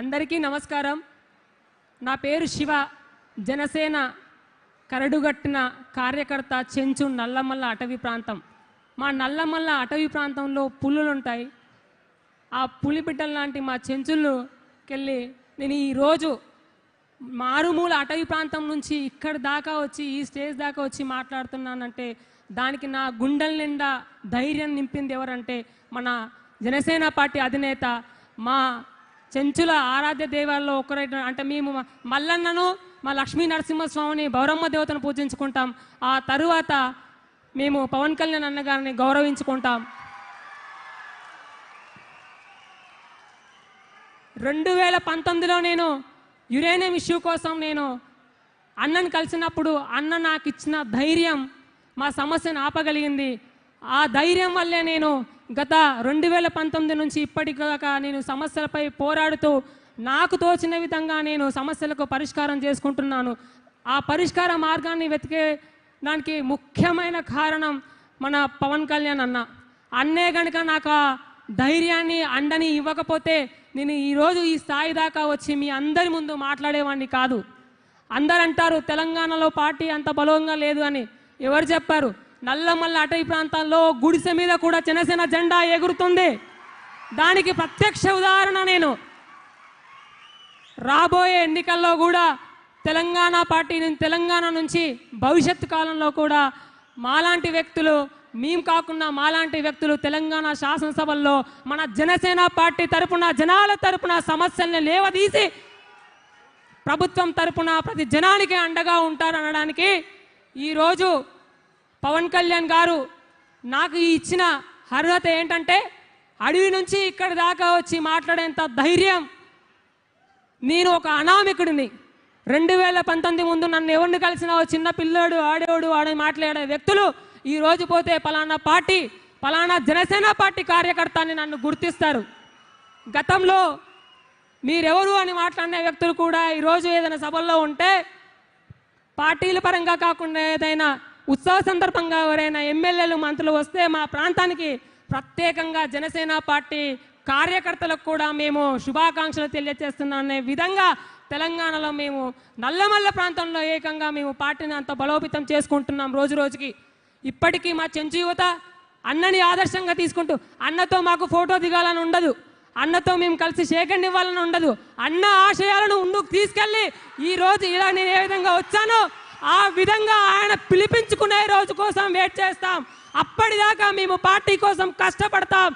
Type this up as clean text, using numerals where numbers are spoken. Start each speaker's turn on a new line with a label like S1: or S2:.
S1: అందరికీ నమస్కారం. నా పేరు శివ. జనసేన కరడుగట్టిన కార్యకర్త. చెంచు నల్లమల్ల అటవీ ప్రాంతం. మా నల్లమల్ల అటవీ ప్రాంతంలో పులులు ఉంటాయి. ఆ పులి బిడ్డల లాంటి మా చెంచుల్లోకెళ్ళి నేను ఈరోజు మారుమూల అటవీ ప్రాంతం నుంచి ఇక్కడి దాకా వచ్చి ఈ స్టేజ్ దాకా వచ్చి మాట్లాడుతున్నానంటే దానికి నా గుండెల నిండా ధైర్యం నింపింది ఎవరంటే మన జనసేన పార్టీ అధినేత, మా చెంచుల ఆరాధ్య దేవాల్లో ఒకరైన అంటే మేము మల్లన్నను, మా లక్ష్మీ నరసింహస్వామిని, బౌరమ్మ దేవతను పూజించుకుంటాం. ఆ తరువాత మేము పవన్ కళ్యాణ్ అన్నగారిని గౌరవించుకుంటాం. 2019లో నేను యురేనియం ఇష్యూ కోసం నేను అన్నను కలిసినప్పుడు అన్న నాకు ఇచ్చిన ధైర్యం మా సమస్యను ఆపగలిగింది. ఆ ధైర్యం వల్లే నేను గత 2019 నుంచి ఇప్పటిదాకా నేను సమస్యలపై పోరాడుతూ నాకు తోచిన విధంగా నేను సమస్యలకు పరిష్కారం చేసుకుంటున్నాను. ఆ పరిష్కార మార్గాన్ని వెతికేదానికి ముఖ్యమైన కారణం మన పవన్ కళ్యాణ్ అన్న. అన్నే కనుక నాకు ఆ ధైర్యాన్ని అండని ఇవ్వకపోతే నేను ఈరోజు ఈ స్థాయి దాకా వచ్చి మీ అందరి ముందు మాట్లాడేవాడిని కాదు. అందరు అంటారు తెలంగాణలో పార్టీ అంత బలంగా లేదు అని. ఎవరు చెప్పారు? నల్లమల్ల అటవీ ప్రాంతాల్లో గుడిసె మీద కూడా జనసేన జెండా ఎగురుతుంది. దానికి ప్రత్యక్ష ఉదాహరణ నేను. రాబోయే ఎన్నికల్లో కూడా తెలంగాణ పార్టీని తెలంగాణ నుంచి భవిష్యత్తు కాలంలో కూడా మాలాంటి వ్యక్తులు, మేము కాకుండా మాలాంటి వ్యక్తులు తెలంగాణ శాసనసభల్లో మన జనసేన పార్టీ తరపున, జనాల తరపున సమస్యల్ని లేవదీసి ప్రభుత్వం తరపున ప్రతి జనానికి అండగా ఉంటారనడానికి ఈరోజు పవన్ కళ్యాణ్ గారు నాకు ఇచ్చిన అర్హత ఏంటంటే అడవి నుంచి ఇక్కడి దాకా వచ్చి మాట్లాడేంత ధైర్యం. నేను ఒక అనామికుడిని. 2019 ముందు నన్ను ఎవరిని కలిసినా చిన్న పిల్లోడు, ఆడేవాడు, మాట్లాడే వ్యక్తులు ఈరోజు పోతే పలానా పార్టీ, పలానా జనసేన పార్టీ కార్యకర్త అని నన్ను గుర్తిస్తారు. గతంలో మీరెవరు అని మాట్లాడిన వ్యక్తులు కూడా ఈరోజు ఏదైనా సభల్లో ఉంటే పార్టీల పరంగా కాకుండా ఏదైనా ఉత్సవ సందర్భంగా ఎవరైనా ఎమ్మెల్యేలు, మంత్రులు వస్తే మా ప్రాంతానికి ప్రత్యేకంగా జనసేన పార్టీ కార్యకర్తలకు కూడా మేము శుభాకాంక్షలు తెలియజేస్తున్నాం విధంగా తెలంగాణలో మేము నల్లమల్ల ప్రాంతంలో ఏకంగా మేము పార్టీని అంత బలోపేతం చేసుకుంటున్నాం రోజు రోజుకి. ఇప్పటికీ మా చెంచు యువత అన్నని ఆదర్శంగా తీసుకుంటూ అన్నతో మాకు ఫోటో దిగాలని ఉండదు, అన్నతో మేము కలిసి షేకండ్ ఇవ్వాలని ఉండదు. అన్న ఆశయాలను ముందుకు తీసుకెళ్ళి ఈరోజు ఇలా నేను ఏ విధంగా వచ్చానో ఆ విధంగా ఆయన పిలిపించుకునే రోజు కోసం వెయిట్ చేస్తాం. అప్పటిదాకా మేము పార్టీ కోసం కష్టపడతాం.